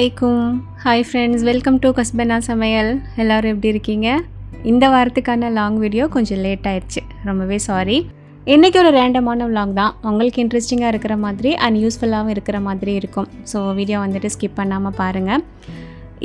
அலைக்கும். Hi friends, welcome to கஸ்பனா சமையல். எல்லோரும் எப்படி இருக்கீங்க? இந்த வாரத்துக்கான லாங் வீடியோ கொஞ்சம் லேட் ஆயிடுச்சு, ரொம்பவே சாரி. இன்றைக்கி ஒரு ரேண்டமான விலாக் தான். உங்களுக்கு இன்ட்ரெஸ்டிங்காக இருக்கிற மாதிரி அண்ட் யூஸ்ஃபுல்லாகவும் இருக்கிற மாதிரி இருக்கும். ஸோ வீடியோ வந்துட்டு ஸ்கிப் பண்ணாமல் பாருங்கள்.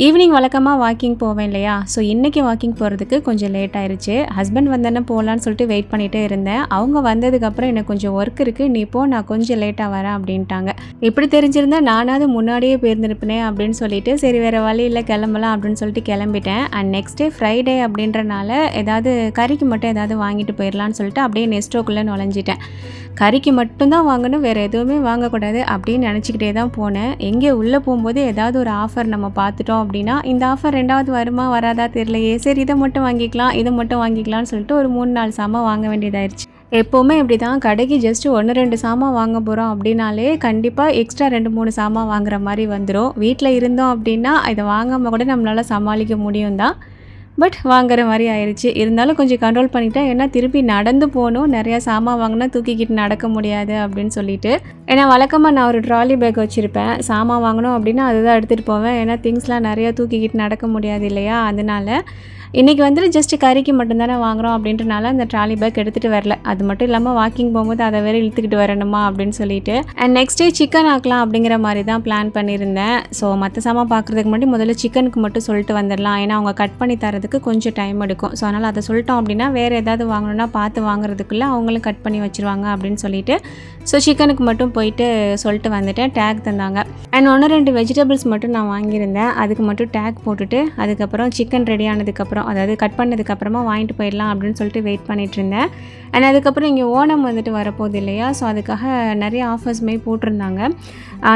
ஈவினிங் வழக்கமாக வாக்கிங் போவேன் இல்லையா, ஸோ இன்றைக்கி வாக்கிங் போகிறதுக்கு கொஞ்சம் லேட் ஆயிடுச்சு. ஹஸ்பண்ட் வந்தோன்னே போகலான்னு சொல்லிட்டு வெயிட் பண்ணிகிட்டே இருந்தேன். அவங்க வந்ததுக்கப்புறம் எனக்கு கொஞ்சம் ஒர்க் இருக்குது, நீ போ, நான் கொஞ்சம் லேட்டாக வரேன் அப்படின்ட்டாங்க. இப்படி தெரிஞ்சிருந்தால் நானாவது முன்னாடியே போயிருந்துருப்பேனே அப்படின்னு சொல்லிட்டு சரி வேறு வழி இல்லை கிளம்பலாம் அப்படின்னு சொல்லிட்டு கிளம்பிட்டேன். அண்ட் நெக்ஸ்ட் டே ஃப்ரைடே அப்படின்றனால ஏதாவது கறிக்கு மட்டும் ஏதாவது வாங்கிட்டு போயிடலான்னு சொல்லிட்டு அப்படியே நெஸ்டோக்குள்ளே நுழைஞ்சிட்டேன். கறிக்கு மட்டும்தான் வாங்கணும், வேறு எதுவுமே வாங்கக்கூடாது அப்படின்னு நினச்சிக்கிட்டே தான் போனேன். எங்கே உள்ளே போகும்போது ஏதாவது ஒரு ஆஃபர் நம்ம பார்த்துட்டோம் அப்படின்னா இந்த ஆஃபர் ரெண்டாவது வருமா வராதா தெரியலையே, சரி இதை மட்டும் வாங்கிக்கலாம்னு சொல்லிட்டு ஒரு 3-4 சாமான் வாங்க வேண்டியதாயிருச்சு. எப்போவுமே இப்படி தான், கடைக்கு ஜஸ்ட்டு 1-2 சாமான் வாங்க போகிறோம் அப்படின்னாலே கண்டிப்பாக எக்ஸ்ட்ரா 2-3 சாமான் வாங்குற மாதிரி வந்துடும். வீட்டில் இருந்தோம் அப்படின்னா இதை வாங்காமல் கூட நம்மளால் சமாளிக்க முடியும் தான், பட் வாங்குற மாதிரி ஆயிடுச்சு. இருந்தாலும் கொஞ்சம் கண்ட்ரோல் பண்ணிட்டேன், ஏன்னா திருப்பி நடந்து போகணும், நிறையா சாமான் வாங்கினா தூக்கிக்கிட்டு நடக்க முடியாது அப்படின்னு சொல்லிட்டு. ஏன்னா வழக்கமாக நான் ஒரு ட்ராலி பேக் வச்சுருப்பேன், சாமான் வாங்கணும் அப்படின்னா அதுதான் எடுத்துகிட்டு போவேன். ஏன்னா திங்ஸ்லாம் நிறையா தூக்கிக்கிட்டு நடக்க முடியாது இல்லையா, அதனால இன்றைக்கி வந்துட்டு ஜஸ்ட்டு கறிக்கு மட்டும்தானே வாங்குகிறோம் அப்படின்றனால அந்த ட்ராலி பேக் எடுத்துகிட்டு வரல. அது மட்டும் இல்லாமல் வாக்கிங் போகும்போது அதை வேறு இழுத்துக்கிட்டு வரணுமா அப்படின்னு சொல்லிட்டு. அண்ட் நெக்ஸ்ட் டே சிக்கன் ஆக்கலாம் அப்படிங்கிற மாதிரி தான் பிளான் பண்ணியிருந்தேன். ஸோ மற்ற சாமான் பார்க்குறதுக்கு முன்னாடி முதல்ல சிக்கனுக்கு மட்டும் சொல்லிட்டு வந்துடலாம், ஏன்னா அவங்க கட் பண்ணி தரதுக்கு கொஞ்சம் டைம் எடுக்கும். ஸோ அதனால் அதை சொல்லிட்டோம் அப்படின்னா வேறு ஏதாவது வாங்கணுன்னா பார்த்து வாங்குறதுக்குள்ளே அவங்களும் கட் பண்ணி வச்சுருவாங்க அப்படின்னு சொல்லிட்டு ஸோ சிக்கனுக்கு மட்டும் போயிட்டு சொல்லிட்டு வந்துட்டேன். டேக் தந்தாங்க. அண்ட் 1-2 வெஜிடபிள்ஸ் மட்டும் நான் வாங்கியிருந்தேன், அதுக்கு மட்டும் டேக் போட்டுட்டு அதுக்கப்புறம் சிக்கன் ரெடி ஆனதுக்கப்புறம், அதாவது கட் பண்ணதுக்கப்புறமா வாங்கிட்டு போயிடலாம் அப்படின்னு சொல்லிட்டு வெயிட் பண்ணிகிட்டு இருந்தேன். அண்ட் அதுக்கப்புறம் இங்கே ஓணம் வந்துட்டு வரப்போகுது இல்லையா, ஸோ அதுக்காக நிறைய ஆஃபர்ஸுமே போட்டிருந்தாங்க.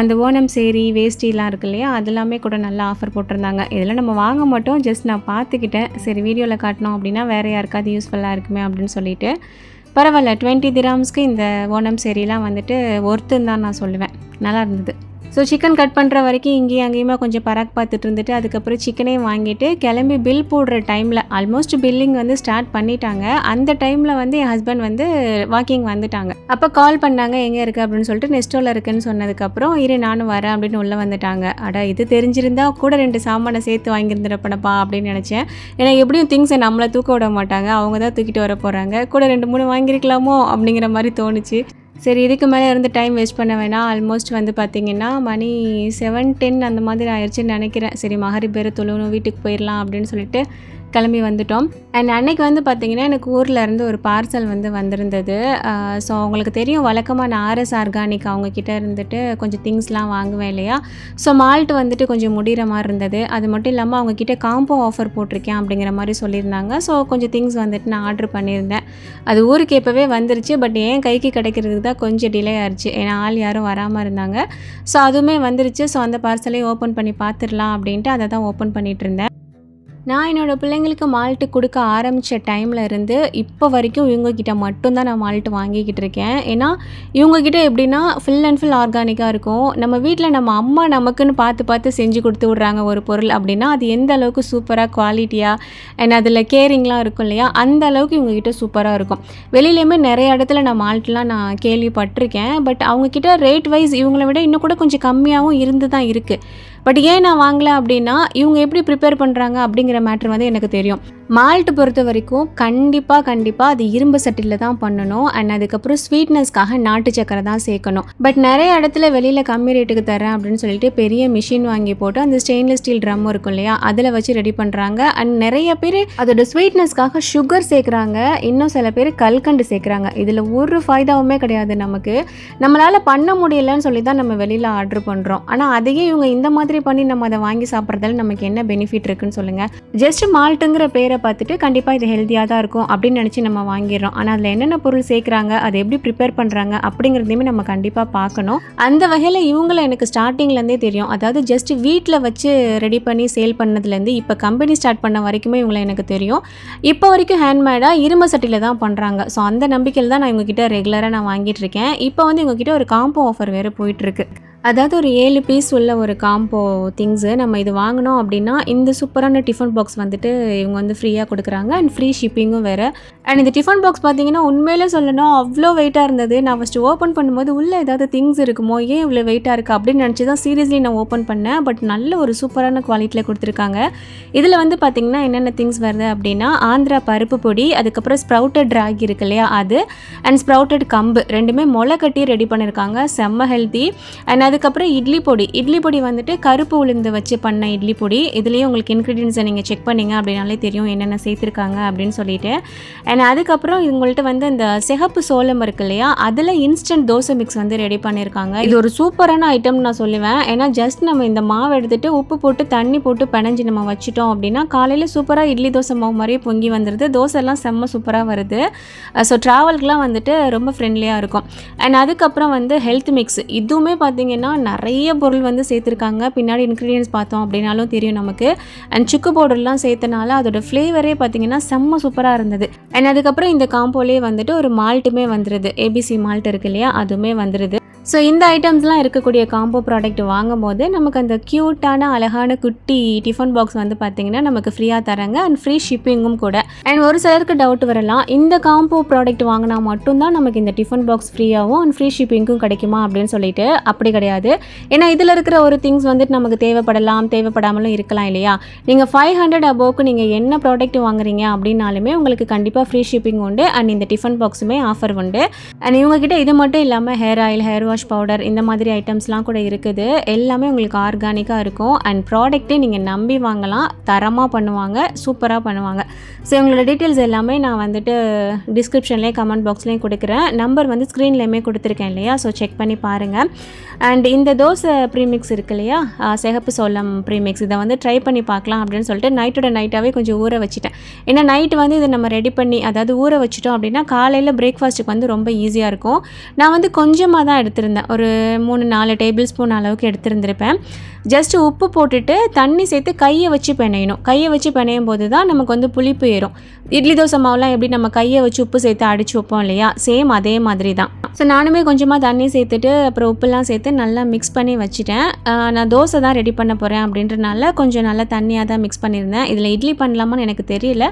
அந்த ஓணம் சேரி வேஷ்டிலாம் இருக்கு இல்லையா, அதெல்லாமே கூட நல்லா ஆஃபர் போட்டிருந்தாங்க. இதெல்லாம் நம்ம வாங்க மாட்டோம், ஜஸ்ட் நான் பார்த்துக்கிட்டேன், சரி வீடியோவில் காட்டினோம் அப்படின்னா வேறு யாருக்காவது யூஸ்ஃபுல்லாக இருக்குமே அப்படின்னு சொல்லிட்டு. பரவாயில்ல, 20 திராம்ஸ்க்கு இந்த ஓணம் சேரீலாம் வந்துட்டு ஒர்த்துன்னு தான் நான் சொல்லுவேன், நல்லா இருந்தது. ஸோ சிக்கன் கட் பண்ணுற வரைக்கும் இங்கேயும் அங்கேயுமா கொஞ்சம் பராக் பார்த்துட்டு இருந்துட்டு அதுக்கப்புறம் சிக்கனையும் வாங்கிட்டு கிளம்பி பில் போடுற டைமில் ஆல்மோஸ்ட் பில்லிங் வந்து ஸ்டார்ட் பண்ணிட்டாங்க. அந்த டைமில் வந்து என் ஹஸ்பண்ட் வந்து வாக்கிங் வந்துட்டாங்க. அப்போ கால் பண்ணாங்க, எங்கே இருக்குது அப்படின்னு சொல்லிட்டு. நெஸ்டோவில் இருக்குன்னு சொன்னதுக்கப்புறம் இரு நானும் வரேன் அப்படின்னு உள்ளே வந்துட்டாங்க. இது தெரிஞ்சிருந்தா கூட 2 சாமானை சேர்த்து வாங்கியிருந்துருப்பேனப்பா அப்படின்னு நினச்சேன். ஏன்னா எப்படியும் திங்ஸை நம்மளை தூக்க விட மாட்டாங்க, அவங்க தான் தூக்கிட்டு வர போகிறாங்க. கூட 2-3 வாங்கியிருக்கலாமோ அப்படிங்கிற மாதிரி தோணுச்சு. சரி இதுக்கு மேலே இருந்து டைம் வேஸ்ட் பண்ண வேணாம். ஆல்மோஸ்ட் வந்து பார்த்திங்கன்னா மணி 7-10 அந்த மாதிரி ஆயிடுச்சுன்னு நினைக்கிறேன். சரி மகரிப் பேர் தொழுவணும், வீட்டுக்கு போயிடலாம் அப்படின்னு சொல்லிட்டு கிளம்பி வந்துட்டோம். அண்ட் அன்றைக்கி வந்து பார்த்திங்கன்னா எனக்கு ஊரில் இருந்து ஒரு பார்சல் வந்து வந்திருந்தது. ஸோ அவங்களுக்கு தெரியும் வழக்கமாக நான் ஆர்எஸ் ஆர்கானிக் அவங்கக்கிட்ட இருந்துட்டு கொஞ்சம் திங்ஸ்லாம் வாங்குவேன் இல்லையா. ஸோ மால்ட் வந்துட்டு கொஞ்சம் முடிகிற மாதிரி இருந்தது. அது மட்டும் இல்லாமல் அவங்கக்கிட்ட காம்போ ஆஃபர் போட்டிருக்கேன் அப்படிங்கிற மாதிரி சொல்லியிருந்தாங்க. ஸோ கொஞ்சம் திங்ஸ் வந்துட்டு நான் ஆர்டர் பண்ணியிருந்தேன். அது ஊருக்கு எப்போவே வந்துருச்சு, பட் ஏன் கைக்கு கிடைக்கிறதுக்கு தான் கொஞ்சம் டிலே ஆயிடுச்சு, ஏன்னா ஆள் யாரும் வராமல் இருந்தாங்க. ஸோ அதுவுமே வந்துருச்சு. ஸோ அந்த பார்சலையும் ஓப்பன் பண்ணி பார்த்துடலாம் அப்படின்ட்டு அதை தான் ஓப்பன் பண்ணிகிட்டு இருந்தேன். நான் என்னோடய பிள்ளைங்களுக்கு மால்ட்டு கொடுக்க ஆரம்பித்த டைமில் இருந்து இப்போ வரைக்கும் இவங்கக்கிட்ட மட்டும்தான் நான் மால்ட்டு வாங்கிக்கிட்டு இருக்கேன். ஏன்னா இவங்கக்கிட்ட எப்படின்னா ஃபுல் அண்ட் ஃபுல் ஆர்கானிக்காக இருக்கும். நம்ம வீட்டில் நம்ம அம்மா நமக்குன்னு பார்த்து செஞ்சு கொடுத்து விட்றாங்க ஒரு பொருள் அப்படின்னா அது எந்த அளவுக்கு சூப்பராக குவாலிட்டியாக அண்ட் அதில் கேரிங்லாம் இருக்கும் இல்லையா, அந்த அளவுக்கு இவங்கக்கிட்ட சூப்பராக இருக்கும். வெளியிலேயுமே நிறைய இடத்துல நான் மால்ட்லாம் நான் கேள்விப்பட்டிருக்கேன். பட் அவங்கக்கிட்ட ரேட் வைஸ் இவங்களை விட இன்னும் கூட கொஞ்சம் கம்மியாகவும் இருந்து தான் இருக்குது. பட் ஏன் நான் வாங்கலை அப்படின்னா இவங்க எப்படி ப்ரிப்பேர் பண்ணுறாங்க அப்படிங்கிற மேட்ரு வந்து எனக்கு தெரியும். மால்ட்டு பொறுத்த வரைக்கும் கண்டிப்பாக அது இரும்பு சட்டியில் தான் பண்ணணும். அண்ட் அதுக்கப்புறம் ஸ்வீட்னஸ்க்காக நாட்டு சக்கரை தான் சேர்க்கணும். பட் நிறைய இடத்துல வெளியில் கம்மி ரேட்டுக்கு தரேன் அப்படின்னு சொல்லிட்டு பெரிய மிஷின் வாங்கி போட்டு அந்த ஸ்டெயின்லெஸ் ஸ்டீல் ட்ரம் இருக்கும் இல்லையா, அதில் வச்சு ரெடி பண்ணுறாங்க. அண்ட் நிறைய பேர் அதோட ஸ்வீட்னஸ்க்காக சுகர் சேர்க்குறாங்க, இன்னும் சில பேர் கல்கண்டு சேர்க்குறாங்க. இதில் ஒரு ஃபாய்தாவுமே கிடையாது நமக்கு. நம்மளால் பண்ண முடியலன்னு சொல்லி தான் நம்ம வெளியில் ஆர்டர் பண்ணுறோம். ஆனால் அதையே இவங்க இந்த மாதிரி பண்ணி நம்ம அதை வாங்கி சாப்பிட்றதால நமக்கு என்ன பெனிஃபிட் இருக்குன்னு சொல்லுங்கள். ஜஸ்ட் மால்ட்டுங்கிற பேரை பார்த்துட்டு கண்டிப்பாக இது ஹெல்த்தியாக தான் இருக்கும் அப்படின்னு நினச்சி நம்ம வாங்கிடுறோம். ஆனால் அதில் என்னென்ன பொருள் சேர்க்குறாங்க, அதை எப்படி ப்ரிப்பேர் பண்ணுறாங்க அப்படிங்கிறதையுமே நம்ம கண்டிப்பாக பார்க்கணும். அந்த வகையில் இவங்களை எனக்கு ஸ்டார்டிங்லேருந்தே தெரியும். அதாவது ஜஸ்ட் வீட்டில் வச்சு ரெடி பண்ணி சேல் பண்ணதுலேருந்து இப்போ கம்பெனி ஸ்டார்ட் பண்ண வரைக்குமே இவங்களை எனக்கு தெரியும். இப்போ வரைக்கும் ஹேண்ட்மேடாக இரும்பு சட்டியில் தான் பண்ணுறாங்க. ஸோ அந்த நம்பிக்கையில் தான் நான் இவங்ககிட்ட ரெகுலராக நான் வாங்கிட்டு இருக்கேன். இப்போ வந்து இவங்ககிட்ட ஒரு காம்போ ஆஃபர் வேறு போயிட்டுருக்கு. அதாவது ஒரு 7 பீஸ் உள்ள ஒரு காம்போ திங்ஸு நம்ம இது வாங்கினோம் அப்படின்னா இந்த சூப்பரான டிஃபன் பாக்ஸ் வந்துட்டு இவங்க வந்து ஃப்ரீயாக கொடுக்குறாங்க அண்ட் ஃப்ரீ ஷிப்பிங்கும் வேறு. அண்ட் இந்த டிஃபன் பாக்ஸ் பார்த்தீங்கன்னா உண்மையிலே சொல்லணும் அவ்வளோ வெயிட்டாக இருந்தது. நான் ஃபஸ்ட்டு ஓப்பன் பண்ணும்போது உள்ளே ஏதாவது திங்ஸ் இருக்குமோ, ஏன் இவ்வளோ வெயிட்டாக இருக்குது அப்படின்னு நினச்சி தான் சீரியஸ்லி நான் ஓப்பன் பண்ணேன். பட் நல்ல ஒரு சூப்பரான குவாலிட்டியில் கொடுத்துருக்காங்க. இதில் வந்து பார்த்திங்கன்னா என்னென்ன திங்ஸ் வருது அப்படின்னா ஆந்திரா பருப்பு பொடி, அதுக்கப்புறம் ஸ்ப்ரவுட்டட் ராகி இருக்கு இல்லையா அது, அண்ட் ஸ்ப்ரவுட்டட் கம்பு ரெண்டுமே முளை கட்டி ரெடி பண்ணியிருக்காங்க. செம்ம ஹெல்த்தி. அண்ட் அதுக்கப்புறம் இட்லி பொடி வந்துட்டு கருப்பு உளுந்து வச்சு பண்ண இட்லி பொடி. இதுலேயும் உங்களுக்கு இன்க்ரீடியன்ஸை நீங்கள் செக் பண்ணிங்க அப்படின்னாலே தெரியும் என்னென்ன சேர்த்துருக்காங்க அப்படின்னு சொல்லிட்டு. அண்ட் அதுக்கப்புறம் இவங்கள்ட்ட வந்து இந்த சிகப்பு சோளம் இருக்கு இல்லையா, அதில் இன்ஸ்டன்ட் தோசை மிக்ஸ் வந்து ரெடி பண்ணியிருக்காங்க. இது ஒரு சூப்பரான ஐட்டம் நான் சொல்லுவேன். ஏன்னா ஜஸ்ட் நம்ம இந்த மாவு எடுத்துகிட்டு உப்பு போட்டு தண்ணி போட்டு பிணைஞ்சி நம்ம வச்சுட்டோம் அப்படின்னா காலையில் சூப்பராக இட்லி தோசை மாவு மாதிரியே பொங்கி வந்துடுது. தோசைலாம் செம்ம சூப்பராக வருது. ஸோ ட்ராவல்க்குலாம் வந்துட்டு ரொம்ப ஃப்ரெண்ட்லியாக இருக்கும். அண்ட் அதுக்கப்புறம் வந்து ஹெல்த் மிக்ஸ், இதுவுமே பார்த்தீங்கன்னா நிறைய பொருள் வந்து சேர்த்துருக்காங்க. பின்னாடி இன்க்ரீடியன்ஸ் பார்த்தோம் அப்படின்னாலும் தெரியும் நமக்கு. அண்ட் சுக்கு பவுடர்லாம் சேர்த்தனால அதோட ஃப்ளேவரே பார்த்தீங்கன்னா செம்ம சூப்பராக இருந்தது. அண்ட் அதுக்கப்புறம் இந்த காம்போலேயே வந்துட்டு ஒரு மால்ட்டுமே வந்துடுது. ஏபிசி மால்ட் இருக்கு இல்லையா, அதுவுமே வந்துடுது. ஸோ இந்த ஐட்டம்ஸ்லாம் இருக்கக்கூடிய காம்போ ப்ராடக்ட் வாங்கும்போது நமக்கு அந்த க்யூட்டான அழகான குட்டி டிஃபன் பாக்ஸ் வந்து பார்த்திங்கன்னா நமக்கு ஃப்ரீயாக தராங்க அண்ட் ஃப்ரீ ஷிப்பிங்கும் கூட. அண்ட் ஒரு சிலருக்கு டவுட் வரலாம், இந்த காம்போ ப்ராடக்ட் வாங்கினா மட்டும்தான் நமக்கு இந்த டிஃபன் பாக்ஸ் ஃப்ரீயாகவும் அண்ட் ஃப்ரீ ஷிப்பிங்கும் கிடைக்குமா அப்படின்னு சொல்லிட்டு. அப்படி கிடையாது. ஏன்னா இதில் இருக்கிற ஒரு திங்ஸ் வந்துட்டு நமக்கு தேவைப்படாமலும் இருக்கலாம் இல்லையா. நீங்கள் 500 அபோவுக்கு நீங்கள் என்ன ப்ராடக்ட் வாங்குறீங்க அப்படின்னாலுமே உங்களுக்கு கண்டிப்பாக ஃப்ரீ ஷிப்பிங் உண்டு. அண்ட் இந்த டிஃபன் பாக்ஸுமே ஆஃபர் உண்டு. அண்ட் இவங்ககிட்ட இது மட்டும் இல்லாமல் hair oil, hair wash powder இந்த மாதிரி ஐட்டம்ஸ்லாம் கூட இருக்குது. எல்லாமே உங்களுக்கு ஆர்கானிக்காக இருக்கும். அண்ட் ப்ராடக்ட்டே நீங்கள் நம்பி வாங்கலாம். தரமாக பண்ணுவாங்க, சூப்பராக பண்ணுவாங்க. ஸோ உங்களோட டீட்டெயில்ஸ் எல்லாமே நான் வந்துட்டு டிஸ்கிரிப்ஷன்லேயே கமெண்ட் பாக்ஸ்லேயும் கொடுக்குறேன். நம்பர் வந்து ஸ்க்ரீன்லேயுமே கொடுத்துருக்கேன் இல்லையா, ஸோ செக் பண்ணி பாருங்கள். அண்ட் இந்த தோசை ப்ரீமிக்ஸ் இருக்கு இல்லையா, சிகப்பு சோளம் ப்ரீமிக்ஸ், இதை வந்து ட்ரை பண்ணி பார்க்கலாம் அப்படின்னு சொல்லிட்டு நைட்டாகவே கொஞ்சம் ஊற வச்சுட்டேன். ஏன்னா நைட்டு வந்து இதை நம்ம ரெடி பண்ணி அதாவது ஊற வச்சுட்டோம் அப்படின்னா காலையில் பிரேக்ஃபாஸ்ட்டுக்கு வந்து ரொம்ப ஈஸியாக இருக்கும். நான் வந்து கொஞ்சமாக தான் எடுத்திருந்தேன், ஒரு 3-4 டேபிள் ஸ்பூன் அளவுக்கு எடுத்துருந்துருப்பேன். ஜஸ்ட்டு உப்பு போட்டுட்டு தண்ணி சேர்த்து கையை வச்சு பிணையணும். கையை வச்சு பிணையும் போது தான் நமக்கு வந்து புளிப்பு ஏறும். இட்லி தோசை மாவுலாம் எப்படி நம்ம கையை வச்சு உப்பு சேர்த்து அடிச்சு வைப்போம் இல்லையா, சேம் அதே மாதிரி தான். ஸோ நானுமே கொஞ்சமாக தண்ணி சேர்த்துட்டு அப்புறம் உப்புலாம் சேர்த்து நல்லா மிக்ஸ் பண்ணி வச்சுட்டேன். நான் தோசை தான் ரெடி பண்ண போகிறேன் அப்படின்றனால கொஞ்சம் நல்லா தண்ணியாக தான் மிக்ஸ் பண்ணியிருந்தேன். இதில் இட்லி பண்ணலாமான்னு எனக்கு தெரியல.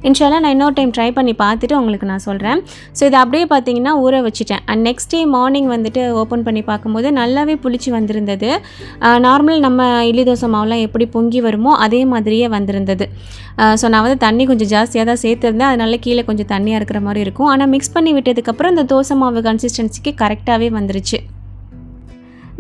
இன்ஷால்லா நான் இன்னொரு டைம் ட்ரை பண்ணி பார்த்துட்டு உங்களுக்கு நான் சொல்கிறேன். ஸோ இதை அப்படியே பார்த்தீங்கன்னா ஊற வச்சுட்டேன். அண்ட் நெக்ஸ்ட் டே மார்னிங் வந்துட்டு ஓப்பன் பண்ணி பார்க்கும்போது நல்லாவே புளிச்சு வந்திருந்தது. நார்மல் நம்ம இட்லி தோசை மாவுலாம் எப்படி பொங்கி வருமோ அதே மாதிரியே வந்திருந்தது. ஸோ நான் வந்து தண்ணி கொஞ்சம் ஜாஸ்தியாக தான் சேர்த்துருந்தேன். அதனால கீழே கொஞ்சம் தண்ணியாக இருக்கிற மாதிரி இருக்கும். ஆனால் மிக்ஸ் பண்ணி விட்டதுக்கப்புறம் இந்த தோசை மாவு கன்சிஸ்டன்சிக்கு கரெக்டாகவே வந்துருச்சு.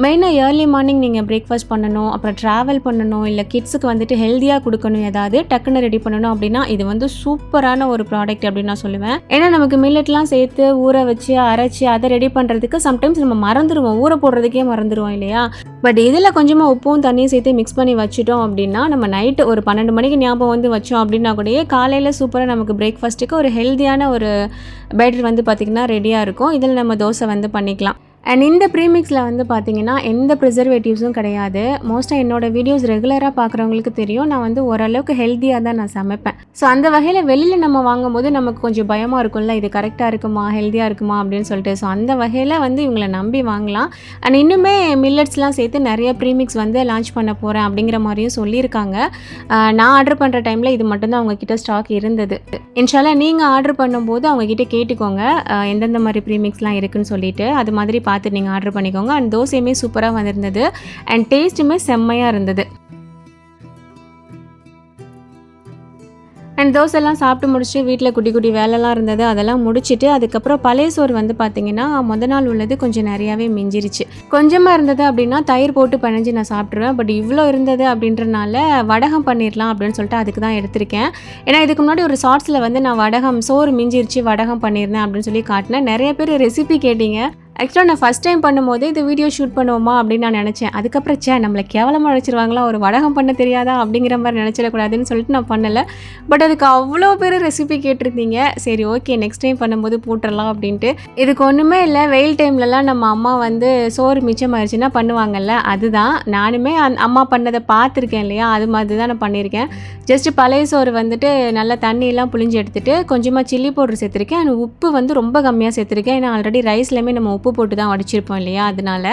மெயினாக ஏர்லி மார்னிங் நீங்கள் பிரேக்ஃபாஸ்ட் பண்ணணும், அப்புறம் ட்ராவல் பண்ணணும், இல்லை கிட்ஸுக்கு வந்துட்டு ஹெல்த்தியாக கொடுக்கணும், ஏதாவது டக்குன்னு ரெடி பண்ணணும் அப்படின்னா இது வந்து சூப்பரான ஒரு ப்ராடக்ட் அப்படின்னு நான் சொல்லுவேன். ஏன்னா நமக்கு மில்லட்லாம் சேர்த்து ஊற வச்சு அரைச்சி அதை ரெடி பண்ணுறதுக்கு சம்டைம்ஸ் நம்ம மறந்துடுவோம், ஊற போடுறதுக்கே மறந்துடுவோம் இல்லையா. பட் இதில் கொஞ்சமாக உப்பும் தண்ணியும் சேர்த்து மிக்ஸ் பண்ணி வச்சுட்டோம் அப்படின்னா நம்ம நைட்டு ஒரு 12 மணிக்கு ஞாபகம் வந்து வச்சோம் அப்படின்னா கூடயே காலையில் சூப்பராக நமக்கு பிரேக்ஃபாஸ்ட்டுக்கு ஒரு ஹெல்த்தியான ஒரு பேட்டர் வந்து பார்த்திங்கன்னா ரெடியாக இருக்கும். இதில் நம்ம தோசை வந்து பண்ணிக்கலாம். அண்ட் இந்த ப்ரீமிக்ஸில் வந்து பார்த்திங்கன்னா எந்த ப்ரிசர்வேட்டிவ்ஸும் கிடையாது. மோஸ்ட்டாக என்னோடய வீடியோஸ் ரெகுலராக பார்க்குறவங்களுக்கு தெரியும், நான் வந்து ஓரளவுக்கு ஹெல்த்தியாக தான் நான் சமைப்பேன். ஸோ அந்த வகையில் வெளியில் நம்ம வாங்கும்போது நமக்கு கொஞ்சம் பயமாக இருக்கும்ல, இது கரெக்டாக இருக்குமா, ஹெல்த்தியாக இருக்குமா அப்படின்னு சொல்லிட்டு. ஸோ அந்த வகையில் வந்து இவங்களை நம்பி வாங்கலாம். அண்ட் இன்னுமே மில்லட்ஸ்லாம் சேர்த்து நிறைய ப்ரீமிக்ஸ் வந்து லான்ச் பண்ண போகிறேன் அப்படிங்கிற மாதிரியும் சொல்லியிருக்காங்க. நான் ஆர்டர் பண்ணுற டைமில் இது மட்டும்தான் அவங்கக்கிட்ட ஸ்டாக் இருந்தது. இன்ஷால்லா நீங்கள் ஆர்டர் பண்ணும்போது அவங்கக்கிட்ட கேட்டுக்கோங்க எந்தெந்த மாதிரி ப்ரீமிக்ஸ்லாம் இருக்குதுன்னு சொல்லிட்டு. அது மாதிரி பார்த்து நீங்கள் ஆர்டர் பண்ணிக்கோங்க. அண்ட் தோசையுமே சூப்பராக வந்திருந்தது அண்ட் டேஸ்ட்டுமே செம்மையாக இருந்தது. அண்ட் தோசைலாம் சாப்பிட்டு முடிச்சுட்டு வீட்டில் குட்டி குட்டி வேலைலாம் இருந்தது, அதெல்லாம் முடிச்சுட்டு அதுக்கப்புறம் பழைய சோறு வந்து பார்த்திங்கன்னா நாள் உள்ளது கொஞ்சம் நிறையாவே மிஞ்சிருச்சு. கொஞ்சமாக இருந்தது அப்படின்னா தயிர் போட்டு பிணைஞ்சு நான் சாப்பிட்ருவேன். பட் இவ்வளோ இருந்தது அப்படின்றனால வடகம் பண்ணிடலாம் அப்படின்னு சொல்லிட்டு அதுக்கு தான் எடுத்திருக்கேன். ஏன்னா இதுக்கு முன்னாடி ஒரு ஷார்ட்ஸில் வந்து நான் வடகம் சோறு மிஞ்சிருச்சு வடகம் பண்ணியிருந்தேன் அப்படின்னு சொல்லி காட்டினேன். நிறைய பேர் ரெசிபி கேட்டிங்க. ஆக்சுவலாக நான் ஃபஸ்ட் டைம் பண்ணும்போது இந்த வீடியோ ஷூட் பண்ணுவோமா அப்படின்னு நான் நினச்சேன். அதுக்கப்புறம் நம்மளை கேவலமாக நினச்சிருவாங்களா, ஒரு வடகம் பண்ண தெரியாதா அப்படிங்கிற மாதிரி நினச்சிடக்கூடாதுன்னு சொல்லிட்டு நான் பண்ணலை. பட் அதுக்கு அவ்வளோ பேர் ரெசிபி கேட்டிருந்தீங்க. சரி ஓகே, நெக்ஸ்ட் டைம் பண்ணும்போது போட்டுடலாம் அப்படின்ட்டு. இதுக்கு ஒன்றுமே இல்லை, வெயில் டைம்லலாம் நம்ம அம்மா வந்து சோறு மிச்சமாகிடுச்சுன்னா பண்ணுவாங்கல்ல, அதுதான் நானுமே அம்மா பண்ணதை பார்த்துருக்கேன் இல்லையா, அது மாதிரி தான் நான் பண்ணியிருக்கேன். ஜஸ்ட்டு பழைய சோறு வந்துட்டு நல்லா தண்ணியெல்லாம் புளிஞ்சு எடுத்துகிட்டு கொஞ்சமாக சில்லி பவுடர் சேர்த்துருக்கேன். அண்ட் உப்பு வந்து ரொம்ப கம்மியாக சேர்த்துருக்கேன். ஏன்னா ஆல்ரெடி ரைஸ்லேயுமே நம்ம உப்பு போட்டு தான் வடிச்சிருப்போம் இல்லையா, அதனால.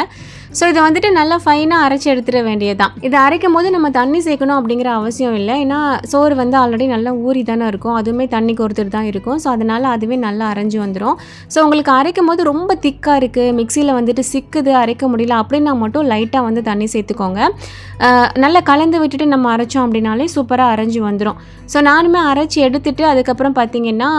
ஸோ இதை வந்துட்டு நல்லா ஃபைனாக அரைச்சி எடுத்துட வேண்டியது தான். இதை அரைக்கும் போது நம்ம தண்ணி சேர்க்கணும் அப்படிங்கிற அவசியம் இல்லை. ஏன்னா சோறு வந்து ஆல்ரெடி நல்லா ஊறி தானே இருக்கும், அதுவுமே தண்ணி கோர்த்துட்டு தான் இருக்கும். ஸோ அதனால் அதுவே நல்லா அரைஞ்சி வந்துடும். ஸோ உங்களுக்கு அரைக்கும் போது ரொம்ப திக்காக இருக்குது, மிக்சியில் வந்துட்டு சிக்குது, அரைக்க முடியல அப்படின்னா மட்டும் லைட்டாக வந்து தண்ணி சேர்த்துக்கோங்க. நல்லா கலந்து விட்டுட்டு நம்ம அரைச்சோம் அப்படின்னாலே சூப்பராக அரைஞ்சி வந்துடும். ஸோ நானுமே அரைச்சி எடுத்துகிட்டு அதுக்கப்புறம் பார்த்திங்கன்னா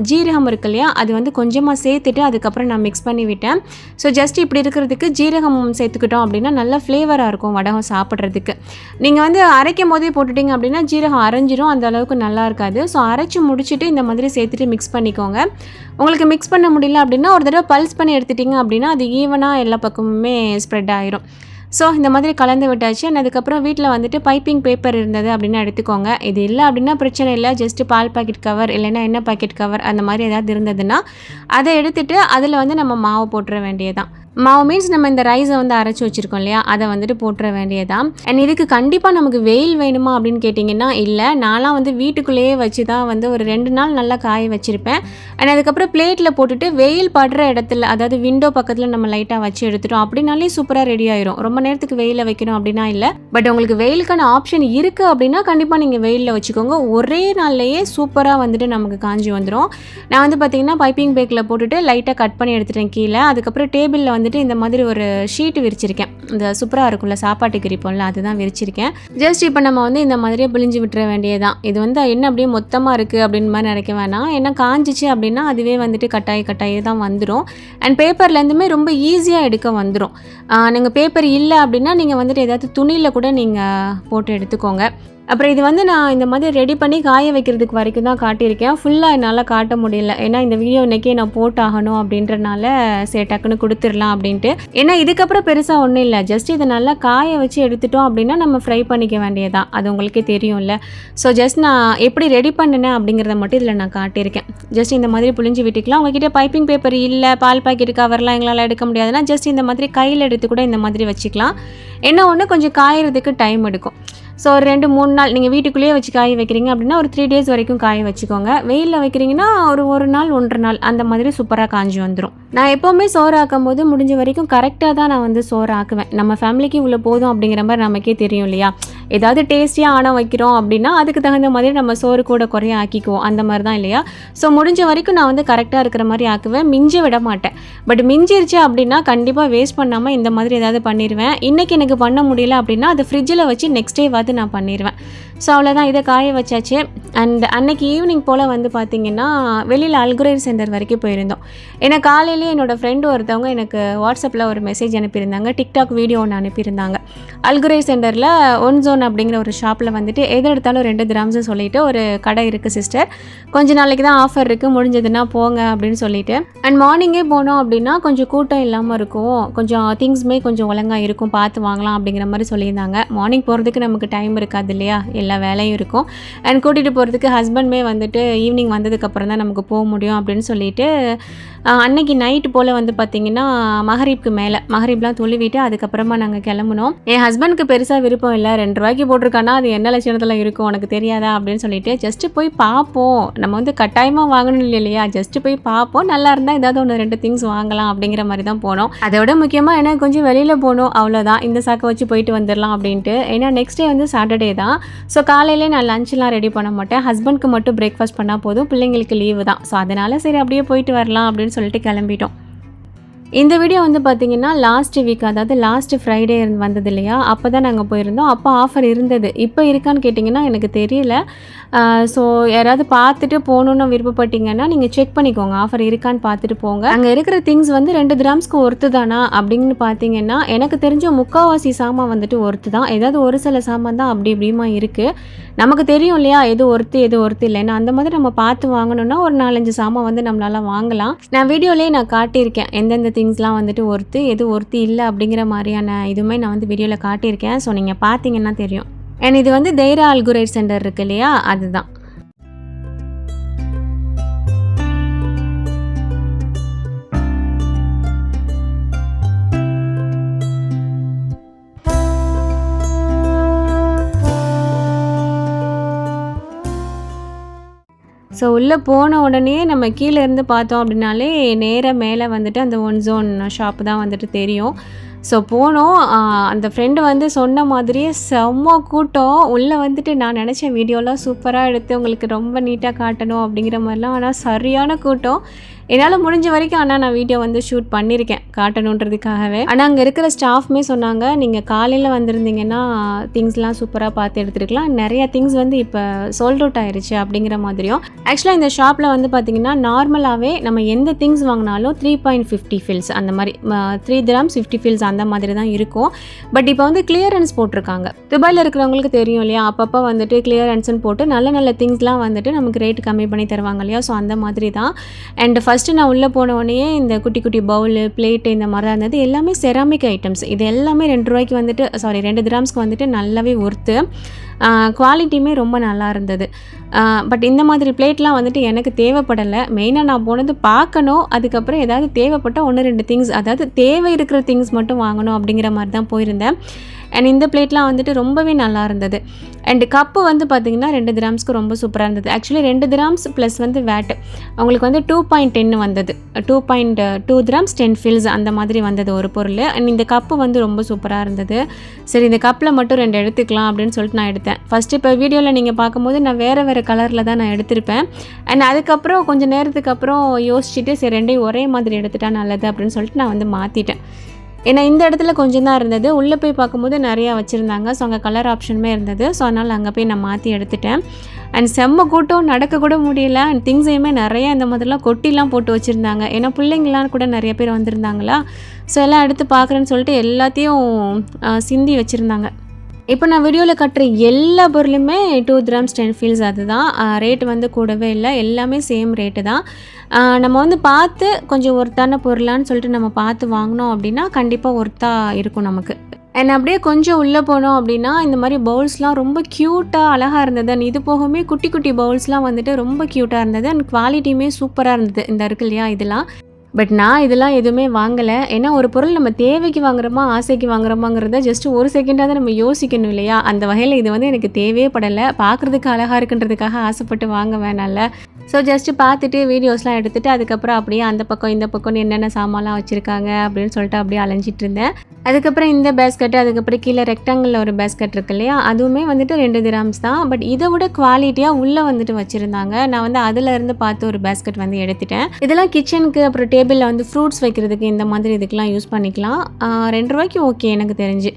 ஜீரகம் இருக்கு இல்லையா, அது வந்து கொஞ்சமாக சேர்த்துட்டு அதுக்கப்புறம் நான் மிக்ஸ் பண்ணி விட்டேன். ஸோ ஜஸ்ட் இப்படி இருக்கிறதுக்கு ஜீரகம் சேர்த்துக்கிட்டோம் அப்படின்னா நல்ல ஃப்ளேவராக இருக்கும் வடகம் சாப்பிட்றதுக்கு. நீங்கள் வந்து அரைக்கும் போதே போட்டுட்டிங்க அப்படின்னா ஜீரகம் அரைஞ்சிரும், அந்த அளவுக்கு நல்லா இருக்காது. ஸோ அரைச்சி முடிச்சுட்டு இந்த மாதிரி சேர்த்துட்டு மிக்ஸ் பண்ணிக்கோங்க. உங்களுக்கு மிக்ஸ் பண்ண முடியல அப்படின்னா ஒரு தடவை பல்ஸ் பண்ணி எடுத்துட்டிங்க அப்படின்னா அது ஈவனாக எல்லா பக்கமுமே ஸ்ப்ரெட் ஆயிரும். ஸோ இந்த மாதிரி கலந்து விட்டாச்சு. அதுக்கப்புறம் வீட்டில் வந்துட்டு பைப்பிங் பேப்பர் இருந்தது அப்படின்னா எடுத்துக்கோங்க. இது இல்லை அப்படின்னா பிரச்சனை இல்லை, ஜஸ்ட்டு பால் பாக்கெட் கவர் இல்லைன்னா எண்ணெய் பாக்கெட் கவர் அந்த மாதிரி ஏதாவது இருந்ததுன்னா அதை எடுத்துகிட்டு அதில் வந்து நம்ம மாவு போட்டுற வேண்டியதான். மாவு மீன்ஸ் நம்ம இந்த ரைஸை வந்து அரைச்சி வச்சுருக்கோம் இல்லையா, அதை வந்துட்டு போட்டுற வேண்டியதான். அண்ட் இதுக்கு கண்டிப்பாக நமக்கு வெயில் வேணுமா அப்படின்னு கேட்டிங்கன்னா இல்லை, நான்லாம் வந்து வீட்டுக்குள்ளேயே வச்சு தான் வந்து ஒரு 2 நாள் நல்லா காய வச்சுருப்பேன். அண்ட் அதுக்கப்புறம் பிளேட்டில் போட்டுட்டு வெயில் படுற இடத்துல, அதாவது விண்டோ பக்கத்தில் நம்ம லைட்டாக வச்சு எடுத்துட்டோம் அப்படின்னாலே சூப்பராக ரெடி ஆயிரும். ரொம்ப நேரத்துக்கு வெயிலில் வைக்கணும் அப்படின்னா இல்லை, பட் உங்களுக்கு வெயிலுக்கான ஆப்ஷன் இருக்குது அப்படின்னா கண்டிப்பாக நீங்கள் வெயிலில் வச்சுக்கோங்க. ஒரே நாள்லேயே சூப்பராக வந்துட்டு நமக்கு காஞ்சி வந்துடும். நான் வந்து பார்த்திங்கன்னா பைப்பிங் பேக்கில் போட்டுட்டு லைட்டாக கட் பண்ணி எடுத்துட்டேன் கீழே. அதுக்கப்புறம் டேபிளில் வந்துட்டு இந்த மாதிரி ஒரு ஷீட் விரிச்சிருக்கேன், இந்த சூப்பராக இருக்கும்ல சாப்பாட்டுக்கு விரிப்போம்ல, அதுதான் விரிச்சிருக்கேன். ஜஸ்ட் இப்போ நம்ம வந்து இந்த மாதிரியே பிழிஞ்சு விட்டுற வேண்டியதான். இது வந்து என்ன அப்படியே மொத்தமாக இருக்குது அப்படின்னு மாதிரி நினைக்க வேணாம். ஏன்னா காஞ்சிச்சு அப்படின்னா அதுவே வந்துட்டு கட்டாயி தான் வந்துடும். அண்ட் பேப்பர்லேருந்துமே ரொம்ப ஈஸியாக எடுக்க வந்துடும். நீங்கள் பேப்பர் இல்லை அப்படின்னா நீங்கள் வந்துட்டு ஏதாவது துணியில் கூட நீங்கள் போட்டு எடுத்துக்கோங்க. அப்புறம் இது வந்து நான் இந்த மாதிரி ரெடி பண்ணி காய வைக்கிறதுக்கு வரைக்கும் தான் காட்டியிருக்கேன். ஃபுல்லாக என்னால் காட்ட முடியல, ஏன்னா இந்த வீடியோ இன்றைக்கே நான் போட்டாகணும் அப்படின்றனால சரி டக்குன்னு கொடுத்துடலாம் அப்படின்ட்டு. ஏன்னா இதுக்கப்புறம் பெருசாக ஒன்றும் இல்லை, ஜஸ்ட் இதை நல்லா காய வச்சு எடுத்துட்டோம் அப்படின்னா நம்ம ஃப்ரை பண்ணிக்க வேண்டியதான், அது உங்களுக்கே தெரியும்ல. ஸோ ஜஸ்ட் நான் எப்படி ரெடி பண்ணினேன் அப்படிங்கிறத மட்டும் இதில் நான் காட்டியிருக்கேன். ஜஸ்ட் இந்த மாதிரி புழிஞ்சு விட்டுக்கலாம். உங்ககிட்ட பைப்பிங் பேப்பர் இல்லை, பால் பாக்கெட் கவர்லாம் எங்களால் எடுக்க முடியாதுன்னா ஜஸ்ட் இந்த மாதிரி கையில் எடுத்து கூட இந்த மாதிரி வச்சுக்கலாம். என்ன ஒன்று கொஞ்சம் காயறதுக்கு டைம் எடுக்கும். ஸோ ஒரு 2-3 நாள் நீங்கள் வீட்டுக்குள்ளேயே வச்சு காய வைக்கிறீங்க அப்படின்னா ஒரு 3 டேஸ் வரைக்கும் காய வச்சுக்கோங்க. வெயிலில் வைக்கிறீங்கன்னா ஒரு நாள் 1.5 நாள் அந்த மாதிரி சூப்பராக காஞ்சி வந்துடும். நான் எப்போவுமே சோறு ஆக்கும் போது முடிஞ்ச வரைக்கும் கரெக்டாக தான் நான் வந்து சோறு ஆக்குவேன். நம்ம ஃபேமிலிக்கு இவ்வளோ போதும் அப்படிங்கிற மாதிரி நமக்கே தெரியும் இல்லையா. ஏதாவது டேஸ்டியாக ஆனால் வைக்கிறோம் அப்படின்னா அதுக்கு தகுந்த மாதிரி நம்ம சோறு கூட குறைய ஆக்கிக்குவோம், அந்த மாதிரி தான் இல்லையா. ஸோ முடிஞ்ச வரைக்கும் நான் வந்து கரெக்டாக இருக்கிற மாதிரி ஆக்குவேன், மிஞ்ச விட மாட்டேன். பட் மிஞ்சிருச்சு அப்படின்னா கண்டிப்பாக வேஸ்ட் பண்ணாமல் இந்த மாதிரி ஏதாவது பண்ணிடுவேன். இன்றைக்கி எனக்கு பண்ண முடியல அப்படின்னா அது ஃப்ரிட்ஜில் வச்சு நெக்ஸ்ட் டே நான் பண்ணிடுவேன். ஸோ அவ்வளோதான், இதை காய வச்சாச்சு. அண்ட் அன்னைக்கு ஈவினிங் போல் வந்து பார்த்திங்கன்னா வெளியில் அல்குரேர் சென்டர் வரைக்கும் போயிருந்தோம். ஏன்னா காலையிலேயே என்னோடய ஃப்ரெண்டு ஒருத்தவங்க எனக்கு வாட்ஸ்அப்பில் ஒரு மெசேஜ் அனுப்பியிருந்தாங்க, டிக்டாக் வீடியோ ஒன்று அனுப்பியிருந்தாங்க. அல்குரேர் சென்டரில் ஒன் ஜோன் அப்படிங்கிற ஒரு ஷாப்பில் வந்துட்டு எது எடுத்தாலும் 2 கிராம்ஸ் சொல்லிட்டு ஒரு கடை இருக்குது சிஸ்டர், கொஞ்ச நாளைக்கு தான் ஆஃபர் இருக்குது, முடிஞ்சதுன்னா போங்க அப்படின்னு சொல்லிட்டு. அண்ட் மார்னிங்கே போனோம் அப்படின்னா கொஞ்சம் கூட்டம் இல்லாமல் இருக்கும், கொஞ்சம் திங்ஸுமே கொஞ்சம் ஒழுங்காக இருக்கும், பார்த்து வாங்கலாம் அப்படிங்கிற மாதிரி சொல்லியிருந்தாங்க. மார்னிங் போகிறதுக்கு நமக்கு டைம் இருக்காது இல்லையா, எல்லா வேலையும் இருக்கும். அண்ட் கூட்டிகிட்டு போகிறதுக்கு ஹஸ்பண்ட்மே வந்துட்டு ஈவினிங் வந்ததுக்கப்புறம் தான் நமக்கு போக முடியும் அப்படின்னு சொல்லிட்டு அன்னைக்கு நைட்டு போல் வந்து பார்த்திங்கன்னா மகரீப்க்கு மேலே மகரீப்லாம் தொழுவிட்டு அதுக்கப்புறமா நாங்கள் கிளம்புனோம். என் ஹஸ்பண்டுக்கு பெருசாக விருப்பம் இல்லை, 2 ரூபாய்க்கு போட்டிருக்கானா அது என்ன லட்சணத்தில் இருக்கும் உனக்கு தெரியாதா அப்படின்னு சொல்லிட்டு ஜஸ்ட்டு போய் பார்ப்போம், நம்ம வந்து கட்டாயமாக வாங்கணும் இல்லையா, ஜஸ்ட்டு போய் பார்ப்போம், நல்லா இருந்தால் ஏதாவது 1-2 திங்ஸ் வாங்கலாம் அப்படிங்கிற மாதிரி தான் போனோம். அதை விட முக்கியமாக ஏன்னா கொஞ்சம் வெளியில் போகணும், அவ்வளோதான், இந்த சாக்கை வச்சு போயிட்டு வந்துடலாம் அப்படின்ட்டு. ஏன்னா நெக்ஸ்ட் டே வந்து சாட்டர்டே தான். ஸோ காலையிலே நான் லஞ்செலாம் ரெடி பண்ண மாட்டேன், ஹஸ்பண்ட்க்கு மட்டும் பிரேக்ஃபாஸ்ட் பண்ணால் போதும், பிள்ளைங்களுக்கு லீவு தான். ஸோ அதனால் சரி அப்படியே போயிட்டு வரலாம் அப்படின்னு சொல்லிட்டு கிளம்பிட்டோம். இந்த வீடியோ வந்து பார்த்திங்கன்னா லாஸ்ட் வீக், அதாவது லாஸ்ட் ஃப்ரைடே வந்தது இல்லையா, அப்போ தான் நாங்கள் போயிருந்தோம். அப்போ ஆஃபர் இருந்தது, இப்போ இருக்கான்னு கேட்டிங்கன்னா எனக்கு தெரியல. ஸோ யாராவது பார்த்துட்டு போகணுன்னு விருப்பப்பட்டீங்கன்னா நீங்கள் செக் பண்ணிக்கோங்க, ஆஃபர் இருக்கான்னு பார்த்துட்டு போங்க. அங்கே இருக்கிற திங்ஸ் வந்து 2 கிராம்ஸ்க்கு ஒர்த்து தானா அப்படின்னு பார்த்தீங்கன்னா எனக்கு தெரிஞ்ச முக்கால்வாசி சாமான் வந்துட்டு ஒர்த்து தான். ஏதாவது ஒரு சில சாமான் தான் அப்படி இப்படிமா இருக்குது. நமக்கு தெரியும் இல்லையா எது ஒர்த்து எது ஒர்த்து இல்லைன்னா, அந்த மாதிரி நம்ம பார்த்து வாங்கணுன்னா ஒரு 4-5 சாமான் வந்து நம்மளால் வாங்கலாம். நான் வீடியோலேயே நான் காட்டியிருக்கேன் எந்தெந்த திங்ஸ்லாம் வந்துட்டு ஒர்த்து எது ஒர்த்து இல்லை அப்படிங்கிற மாதிரியான இதுவுமே நான் வந்து வீடியோவில் காட்டியிருக்கேன். ஸோ நீங்கள் பார்த்தீங்கன்னா தெரியும். அண்ட் இது வந்து தைரா அல்குரேர் சென்டர் இருக்கு இல்லையா, அதுதான். ஸோ உள்ளே போன உடனே நம்ம கீழே இருந்து பார்த்தோம் அப்படின்னாலே நேராக மேலே வந்துட்டு அந்த ஒன் ஜோன் ஷாப்பு தான் வந்துட்டு தெரியும். ஸோ போனோம். அந்த ஃப்ரெண்டு வந்து சொன்ன மாதிரியே செம்ம கூட்டம். உள்ளே வந்துட்டு நான் நினச்சேன் வீடியோலாம் சூப்பராக எடுத்து உங்களுக்கு ரொம்ப நீட்டாக காட்டணும் அப்படிங்கிற மாதிரிலாம். ஆனால் சரியான கூட்டம். என்னால் முடிஞ்ச வரைக்கும் ஆனால் நான் வீடியோ வந்து ஷூட் பண்ணியிருக்கேன் காட்டணுன்றதுக்காகவே. ஆனால் அங்கே இருக்கிற ஸ்டாஃப்மே சொன்னாங்க, நீங்கள் காலையில் வந்திருந்தீங்கன்னா திங்ஸ்லாம் சூப்பராக பார்த்து எடுத்துருக்கலாம், நிறையா திங்ஸ் வந்து இப்போ சோல்ட் அவுட் ஆயிடுச்சு அப்படிங்கிற மாதிரியும். ஆக்சுவலாக இந்த ஷாப்பில் வந்து பார்த்திங்கன்னா நார்மலாகவே நம்ம எந்த திங்ஸ் வாங்கினாலும் 3.50 ஃபில்ஸ் அந்த மாதிரி 3 dirhams 50 ஃபில்ஸ் அந்த மாதிரி தான் இருக்கும். பட் இப்போ வந்து கிளியரன்ஸ் போட்டிருக்காங்க. துபாயில் இருக்கிறவங்களுக்கு தெரியும் இல்லையா, அப்பப்போ வந்துட்டு கிளியரன்ஸ்னு போட்டு நல்ல நல்ல திங்ஸ்லாம் வந்துட்டு நமக்கு ரேட் கம்மி பண்ணி தருவாங்க இல்லையா. ஸோ அந்த மாதிரி தான். அண்ட் ஃபஸ்ட்டு நான் உள்ளே போனோடனே இந்த குட்டி குட்டி பவுலு பிளேட்டு இந்த மாதிரி தான் இருந்தது. எல்லாமே செராமிக் ஐட்டம்ஸ். இது எல்லாமே 2 ரூபாய்க்கு வந்துட்டு 2 dirhamsக்கு வந்துட்டு நல்லாவே ஒர்த்து. குவாலிட்டியுமே ரொம்ப நல்லா இருந்தது. பட் இந்த மாதிரி பிளேட்லாம் வந்துட்டு எனக்கு தேவைப்படலை. மெயினாக நான் போனது பார்க்கணும், அதுக்கப்புறம் ஏதாவது தேவைப்பட்டால் 1-2 திங்ஸ், அதாவது தேவை இருக்கிற திங்ஸ் மட்டும் வாங்கணும் அப்படிங்கிற மாதிரி தான் போயிருந்தேன். அண்ட் இந்த பிளேட்லாம் வந்துட்டு ரொம்பவே நல்லா இருந்தது. அண்டு கப்பு வந்து பார்த்திங்கன்னா 2 dirhamsக்கு ரொம்ப சூப்பராக இருந்தது. ஆக்சுவலி 2 dirhams ப்ளஸ் வந்து வேட்டு அவங்களுக்கு வந்து 2.10 வந்தது. 2.2 dirhams 10 ஃபில்ஸ் அந்த மாதிரி வந்தது ஒரு பொருள். அண்ட் இந்த கப்பு வந்து ரொம்ப சூப்பராக இருந்தது. சரி, இந்த கப்பில் மட்டும் 2 எடுத்துக்கலாம் அப்படின்னு சொல்லிட்டு நான் எடுத்தேன். ஃபஸ்ட்டு இப்போ வீடியோவில் நீங்கள் பார்க்கும்போது நான் வேறு கலரில் தான் நான் எடுத்திருப்பேன். அண்ட் அதுக்கப்புறம் கொஞ்சம் நேரத்துக்கு அப்புறம் யோசிச்சுட்டு சரி 2ஐயும் ஒரே மாதிரி எடுத்துட்டா நல்லது அப்படின்னு சொல்லிட்டு நான் வந்து மாற்றிட்டேன். ஏன்னா இந்த இடத்துல கொஞ்சம் தான் இருந்தது. உள்ளே போய் பார்க்கும்போது நிறையா வச்சுருந்தாங்க. ஸோ அங்கே கலர் ஆப்ஷனுமே இருந்தது. ஸோ அதனால் அங்கே போய் நான் மாற்றி எடுத்துட்டேன். அண்ட் செம்ம கூட்டம், நடக்க கூட முடியல. அண்ட் திங்ஸையுமே நிறையா இந்த மாதிரிலாம் கொட்டிலாம் போட்டு வச்சுருந்தாங்க. ஏன்னா பிள்ளைங்களாம் கூட நிறைய பேர் வந்திருந்தாங்களா. ஸோ எல்லாம் எடுத்து பார்க்குறேன்னு சொல்லிட்டு எல்லாத்தையும் சிந்தி வச்சுருந்தாங்க. இப்போ நான் வீடியோவில் கட்டுற எல்லா பொருளுமே 2 dirhams 10 ஃபில்ஸ் அதுதான். ரேட்டு வந்து கூடவே இல்லை, எல்லாமே சேம் ரேட்டு தான். நம்ம வந்து பார்த்து கொஞ்சம் ஒர்த்தான பொருளான்னு சொல்லிட்டு நம்ம பார்த்து வாங்கினோம் அப்படின்னா கண்டிப்பாக ஒர்த்தாக இருக்கும் நமக்கு. அண்ட் அப்படியே கொஞ்சம் உள்ளே போனோம் அப்படின்னா இந்த மாதிரி பவுல்ஸ்லாம் ரொம்ப க்யூட்டாக அழகாக இருந்தது. அண்ட் இது போகவே குட்டி குட்டி பவுல்ஸ்லாம் வந்துட்டு ரொம்ப க்யூட்டாக இருந்தது. அண்ட் குவாலிட்டியுமே சூப்பராக இருந்தது. இந்த இருக்கு இல்லையா இதெல்லாம். பட் நான் இதெல்லாம் எதுவுமே வாங்கலை. ஏன்னா ஒரு பொருள் நம்ம தேவைக்கு வாங்குறோமா ஆசைக்கு வாங்குறோமாங்கிறத ஜஸ்ட் ஒரு செகண்டாக தான் நம்ம யோசிக்கணும் இல்லையா. அந்த வகையில் இது வந்து எனக்கு தேவையே படலை. பார்க்குறதுக்கு அழகாக இருக்குன்றதுக்காக ஆசைப்பட்டு வாங்க வேணாம்ல. ஸோ ஜஸ்ட்டு பார்த்துட்டு வீடியோஸ்லாம் எடுத்துகிட்டு அதுக்கப்புறம் அப்படியே அந்த பக்கம் இந்த பக்கம்னு என்னென்ன சாமான்லாம் வச்சுருக்காங்க அப்படின்னு சொல்லிட்டு அப்படியே அலைஞ்சிட்டு இருந்தேன். அதுக்கப்புறம் இந்த பேஸ்கெட்டு, அதுக்கப்புறம் கீழே ரெக்டாங்கிளில் ஒரு பேஸ்கெட் இருக்கு இல்லையா, அதுவுமே வந்துட்டு 2 dirhams தான். பட் இதை விட குவாலிட்டியாக உள்ளே வந்துட்டு வச்சுருந்தாங்க. நான் வந்து அதில் இருந்து பார்த்து ஒரு பேஸ்கெட் வந்து எடுத்துட்டேன். இதெல்லாம் கிச்சனுக்கு அப்புறம் டேபிளில் வந்து ஃப்ரூட்ஸ் வைக்கிறதுக்கு இந்த மாதிரி இதுக்கெலாம் யூஸ் பண்ணிக்கலாம். 2 ரூபாய்க்கு ஓகே எனக்கு தெரிஞ்சு.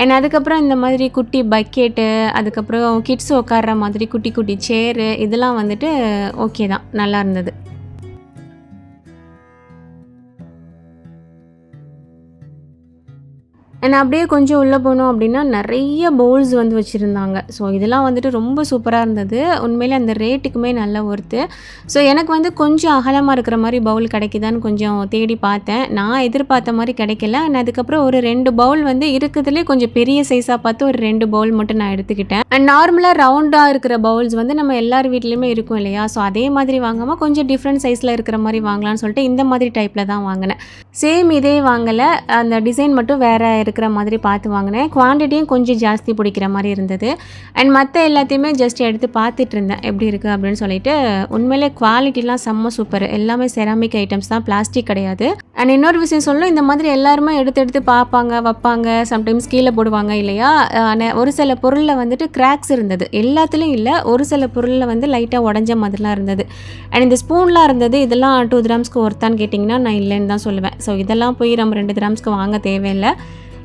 அண்ட் அதுக்கப்புறம் இந்த மாதிரி குட்டி பக்கெட்டு, அதுக்கப்புறம் கிட்ஸ் உட்கார்ற மாதிரி குட்டி குட்டி சேரு, இதெல்லாம் வந்துட்டு ஓகே தான், நல்லா இருந்தது. அண்ட் அப்படியே கொஞ்சம் உள்ளே போனோம் அப்படின்னா நிறைய பவுல்ஸ் வந்து வச்சுருந்தாங்க. ஸோ இதெல்லாம் வந்துட்டு ரொம்ப சூப்பராக இருந்தது. உண்மையிலே அந்த ரேட்டுக்குமே நல்ல ஒர்த்து. ஸோ எனக்கு வந்து கொஞ்சம் அகலமாக இருக்கிற மாதிரி பவுல் கிடைக்குதான்னு கொஞ்சம் தேடி பார்த்தேன். நான் எதிர்பார்த்த மாதிரி கிடைக்கல. அண்ட் அதுக்கப்புறம் ஒரு 2 பவுல் வந்து இருக்கிறதுலே கொஞ்சம் பெரிய சைஸாக பார்த்து ஒரு 2 பவுல் மட்டும் நான் எடுத்துக்கிட்டேன். அண்ட் நார்மலாக ரவுண்டாக இருக்கிற பவுல்ஸ் வந்து நம்ம எல்லார் வீட்லேயுமே இருக்கும் இல்லையா. ஸோ அதே மாதிரி வாங்காமல் கொஞ்சம் டிஃப்ரெண்ட் சைஸில் இருக்கிற மாதிரி வாங்கலாம்னு சொல்லிட்டு இந்த மாதிரி டைப்பில் தான் வாங்கினேன். சேம் இதே வாங்கலை, அந்த டிசைன் மட்டும் வேறு இருக்கிற மாதிரி பார்த்து வாங்கினேன். குவான்டிட்டியும் கொஞ்சம் ஜாஸ்தி பிடிக்கிற மாதிரி இருந்தது. அண்ட் மற்ற எல்லாத்தையுமே ஜஸ்ட் எடுத்து பார்த்துட்டு இருந்தேன் எப்படி இருக்குது அப்படின்னு சொல்லிட்டு. உண்மையிலே குவாலிட்டிலாம் செம்ம சூப்பர். எல்லாமே செராமிக் ஐட்டம்ஸ் தான், பிளாஸ்டிக் கிடையாது. அண்ட் இன்னொரு விஷயம் சொல்லணும், இந்த மாதிரி எல்லாருமே எடுத்து பார்ப்பாங்க, வைப்பாங்க, சம்டைம்ஸ் கீழே போடுவாங்க இல்லையா. ஒரு சில பொருளில் வந்துட்டு கிராக்ஸ் இருந்தது, எல்லாத்துலேயும் இல்லை. ஒரு சில பொருளில் வந்து லைட்டாக உடஞ்ச மாதிரிலாம் இருந்தது. அண்ட் இந்த ஸ்பூன்லாம் இருந்தது. இதெல்லாம் 2 dirhamsக்கு ஒர்த்தான்னு கேட்டிங்கன்னா நான் இல்லைன்னு தான் சொல்லுவேன். ஸோ இதெல்லாம் போய் நம்ம 2 dirhamsக்கு வாங்க தேவையில்லை.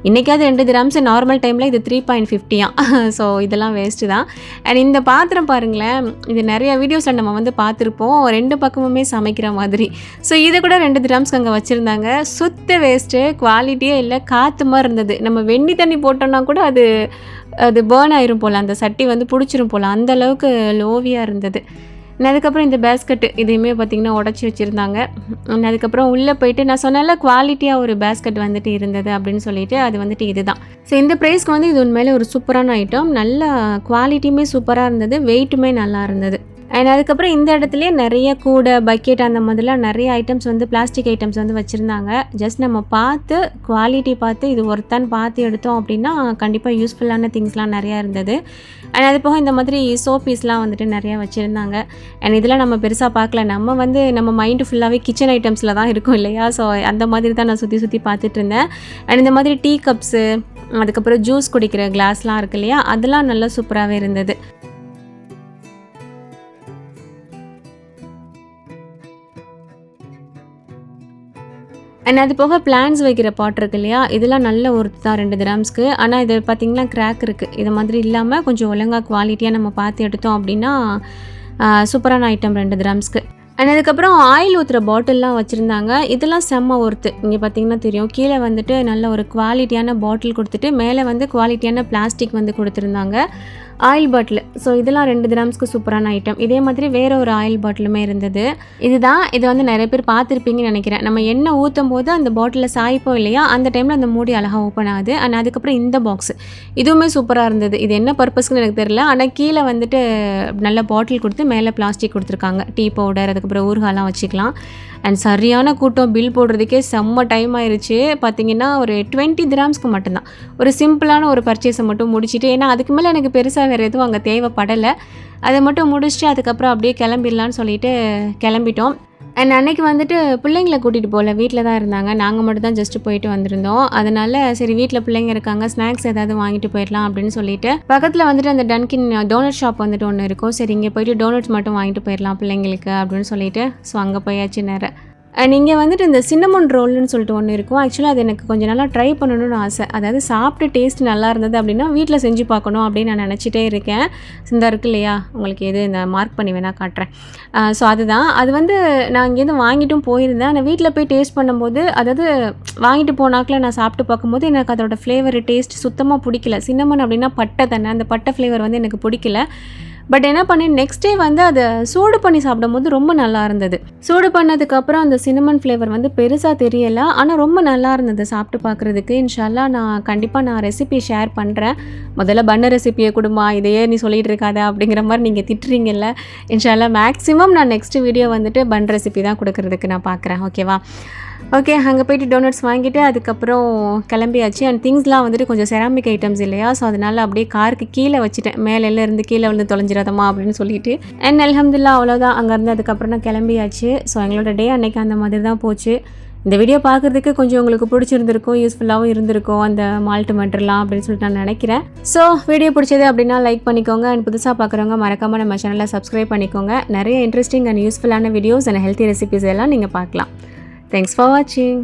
இன்றைக்காவது 2 dirhams, நார்மல் டைமில் இது 3.50. ஸோ இதெல்லாம் வேஸ்ட்டு தான். அண்ட் இந்த பாத்திரம் பாருங்களேன், இது நிறைய வீடியோஸில் நம்ம வந்து பார்த்துருப்போம், 2 பக்கமுமே சமைக்கிற மாதிரி. ஸோ இதை கூட 2 dirhamsக்கு அங்கே வச்சுருந்தாங்க. சுத்த வேஸ்ட்டு, குவாலிட்டியே இல்லை, காற்று மாதிரி இருந்தது. நம்ம வெண்ணி தண்ணி போட்டோன்னா கூட அது பேர்ன் ஆயிரும் போல், அந்த சட்டி வந்து பிடிச்சிரும் போல், அந்தளவுக்கு லோவியாக இருந்தது. அதுக்கப்புறம் இந்த பேஸ்கெட்டு இதையுமே பார்த்திங்கன்னா உடச்சி வச்சுருந்தாங்க. அதுக்கப்புறம் உள்ளே போயிட்டு நான் சொன்னால குவாலிட்டியாக ஒரு பேஸ்கெட் வந்துட்டு இருந்தது அப்படின்னு சொல்லிட்டு, அது வந்துட்டு இது தான். ஸோ இந்த ப்ரைஸ்க்கு வந்து இது உண்மையிலே ஒரு சூப்பரான ஐட்டம். நல்ல குவாலிட்டியுமே சூப்பராக இருந்தது, வெயிட்டுமே நல்லா இருந்தது. அண்ட் அதுக்கப்புறம் இந்த இடத்துலையே நிறைய கூடை பக்கெட் அந்த மாதிரிலாம் நிறைய ஐட்டம்ஸ் வந்து பிளாஸ்டிக் ஐட்டம்ஸ் வந்து வச்சுருந்தாங்க. ஜஸ்ட் நம்ம பார்த்து குவாலிட்டி பார்த்து இது ஒருத்தான்னு பார்த்து எடுத்தோம் அப்படின்னா கண்டிப்பாக யூஸ்ஃபுல்லான திங்ஸ்லாம் நிறையா இருந்தது. அண்ட் அது போக இந்த மாதிரி சோப்பீஸ்லாம் வந்துட்டு நிறையா வச்சுருந்தாங்க. அண்ட் இதெல்லாம் நம்ம பெருசாக பார்க்கல, நம்ம வந்து நம்ம மைண்டு ஃபுல்லாகவே கிச்சன் ஐட்டம்ஸில் தான் இருக்கும் இல்லையா. ஸோ அந்த மாதிரி தான் நான் சுற்றி பார்த்துட்டு இருந்தேன். அண்ட் இந்த மாதிரி டீ கப்ஸு, அதுக்கப்புறம் ஜூஸ் குடிக்கிற கிளாஸ்லாம் இருக்கு இல்லையா, அதெல்லாம் நல்லா சூப்பராகவே இருந்தது. அண்ட் அது போக பிளான்ஸ் வைக்கிற பாட் இருக்கு இல்லையா, இதெல்லாம் நல்ல ஒர்த்து தான் 2 கிராம்ஸ்க்கு. ஆனால் இது பார்த்திங்கன்னா கிராக் இருக்குது. இது மாதிரி இல்லாமல் கொஞ்சம் ஒழுங்காக குவாலிட்டியாக நம்ம பார்த்து எடுத்தோம் அப்படின்னா சூப்பரான ஐட்டம் 2 கிராம்ஸ்க்கு. அண்ட் அதுக்கப்புறம் ஆயில் ஊற்றுற பாட்டில்லாம் வச்சுருந்தாங்க. இதெல்லாம் செம்ம ஒர்த்து. இங்கே பார்த்திங்கன்னா தெரியும், கீழே வந்துட்டு நல்ல ஒரு குவாலிட்டியான பாட்டில் கொடுத்துட்டு மேலே வந்து குவாலிட்டியான பிளாஸ்டிக் வந்து கொடுத்துருந்தாங்க, ஆயில் பாட்டில். ஸோ இதெல்லாம் 2 கிராம்ஸ்க்கு சூப்பரான ஐட்டம். இதே மாதிரி வேறு ஒரு ஆயில் பாட்டிலுமே இருந்தது. இது வந்து நிறைய பேர் பார்த்துருப்பீங்கன்னு நினைக்கிறேன். நம்ம எண்ணெய் ஊற்றும் போது அந்த பாட்டிலில் சாய்ப்போம் இல்லையா, அந்த டைமில் அந்த மூடி அழகாக ஓப்பன் ஆகுது. அண்ட் அதுக்கப்புறம் இந்த பாக்ஸ் இதுவுமே சூப்பராக இருந்தது. இது என்ன பர்பஸ்க்குன்னு எனக்கு தெரியல, ஆனால் கீழே வந்துட்டு நல்ல பாட்டில் கொடுத்து மேலே பிளாஸ்டிக் கொடுத்துருக்காங்க. டீ பவுடர், அதுக்கப்புறம் ஊறுகாலாம் வச்சுக்கலாம். அண்ட் சரியான கூட்டம், பில் போடுறதுக்கே செம்ம டைம் ஆயிடுச்சு. பார்த்திங்கன்னா ஒரு 20 கிராம்ஸ்க்கு மட்டும்தான் ஒரு சிம்பிளான ஒரு பர்ச்சேஸை மட்டும் முடிச்சுட்டு, ஏன்னா அதுக்கு மேலே எனக்கு பெருசாக வேறு எதுவும் அங்கே தேவைப்படலை. அதை மட்டும் முடிச்சுட்டு அதுக்கப்புறம் அப்படியே கிளம்பிடலான்னு சொல்லிட்டு கிளம்பிட்டோம். அண்ட் அன்றைக்கி வந்துட்டு பிள்ளைங்களை கூட்டிகிட்டு போகல, வீட்டில் தான் இருந்தாங்க. நாங்கள் மட்டும் தான் ஜஸ்ட்டு போயிட்டு வந்திருந்தோம். அதனால் சரி வீட்டில் பிள்ளைங்க இருக்காங்க, ஸ்நாக்ஸ் ஏதாவது வாங்கிட்டு போயிடலாம் அப்படின்னு சொல்லிட்டு பக்கத்தில் வந்துட்டு அந்த டன்கின் டோனட் ஷாப் வந்துட்டு ஒன்று இருக்கும். சரி இங்கே போயிட்டு டோனட்ஸ் மட்டும் வாங்கிட்டு போயிடலாம் பிள்ளைங்களுக்கு அப்படின்னு சொல்லிட்டு ஸோ அங்கே போயாச்சு நேரம். அண்ட் இங்கே வந்துட்டு இந்த சின்னமன் ரோல்னு சொல்லிட்டு ஒன்று இருக்கும். ஆக்சுவலாக அது எனக்கு கொஞ்சம் நல்லா ட்ரை பண்ணணும்னு ஆசை. அதாவது சாப்பிட்டு டேஸ்ட் நல்லா இருந்தது அப்படின்னா வீட்டில் செஞ்சு பார்க்கணும் அப்படின்னு நான் நினச்சிட்டே இருக்கேன். இந்த இருக்கு இல்லையா, உங்களுக்கு எது இந்த மார்க் பண்ணி வேணால் காட்டுறேன். ஸோ அதுதான், அது வந்து நான் இங்கேருந்து வாங்கிட்டும் போயிருந்தேன். நான் வீட்டில் போய் டேஸ்ட் பண்ணும்போது, அதாவது வாங்கிட்டு போனாக்கில் நான் சாப்பிட்டு பார்க்கும்போது எனக்கு அதோட ஃப்ளேவர் டேஸ்ட் சுத்தமாக பிடிக்கல. சின்னமன் அப்படின்னா பட்டை தானே, அந்த பட்டை ஃப்ளேவர் வந்து எனக்கு பிடிக்கல. பட் என்ன பண்ணேன், நெக்ஸ்ட் டே வந்து அதை சூடு பண்ணி சாப்பிடும்போது ரொம்ப நல்லா இருந்தது. சூடு பண்ணதுக்கப்புறம் அந்த சின்னமன் ஃப்ளேவர் வந்து பெருசாக தெரியலை, ஆனால் ரொம்ப நல்லா இருந்தது சாப்பிட்டு பார்க்குறதுக்கு. இன்ஷால்லா நான் கண்டிப்பாக ரெசிபி ஷேர் பண்ணுறேன். முதல்ல பண்ண ரெசிபியை கொடுமா, இதையே நீ சொல்லிகிட்டு இருக்காத அப்படிங்கிற மாதிரி நீங்கள் திட்டுறீங்கல்ல. இன்ஷால்லா மேக்ஸிமம் நான் நெக்ஸ்ட் வீடியோ வந்துட்டு பன் ரெசிபி தான் கொடுக்கறதுக்கு நான் பார்க்குறேன். ஓகேவா? ஓகே, அங்கே போய்ட்டு டோனட்ஸ் வாங்கிட்டு அதுக்கப்புறம் கிளம்பியாச்சு. அண்ட் திங்ஸ்லாம் வந்துட்டு கொஞ்சம் செராமிக் ஐட்டம்ஸ் இல்லையா, ஸோ அதனால் அப்படியே காருக்கு கீழே வச்சுட்டேன். மேலெல்லாம் இருந்து கீழே வந்து தொலைஞ்சிடாதமா அப்படின்னு சொல்லிட்டு. அண்ட் அல்ஹம்துலில்லாஹ் அவ்வளோதான், அங்கேருந்து அதுக்கப்புறம் நான் கிளம்பியாச்சு. ஸோ எங்களோட டே அன்னைக்கு அந்த மாதிரி தான் போச்சு. இந்த வீடியோ பார்க்குறதுக்கு கொஞ்சம் உங்களுக்கு பிடிச்சிருந்துருக்கும், யூஸ்ஃபுல்லாகவும் இருந்திருக்கும் அந்த மால்ட் மெட்டர்லாம் அப்படின்னு சொல்லிட்டு நான் நினைக்கிறேன். ஸோ வீடியோ பிடிச்சது அப்படின்னா லைக் பண்ணிக்கோங்க. அண்ட் புதுசாக பார்க்குறவங்க மறக்காமல் நம்ம சேனலை சப்ஸ்கிரைப் பண்ணிக்கோங்க. நிறைய இன்ட்ரெஸ்டிங் அண்ட் யூஸ்ஃபுல்லான வீடியோஸ் அண்ட் ஹெல்த்தி ரெசிபிஸ் எல்லாம் நீங்கள் பார்க்கலாம். Thanks for watching.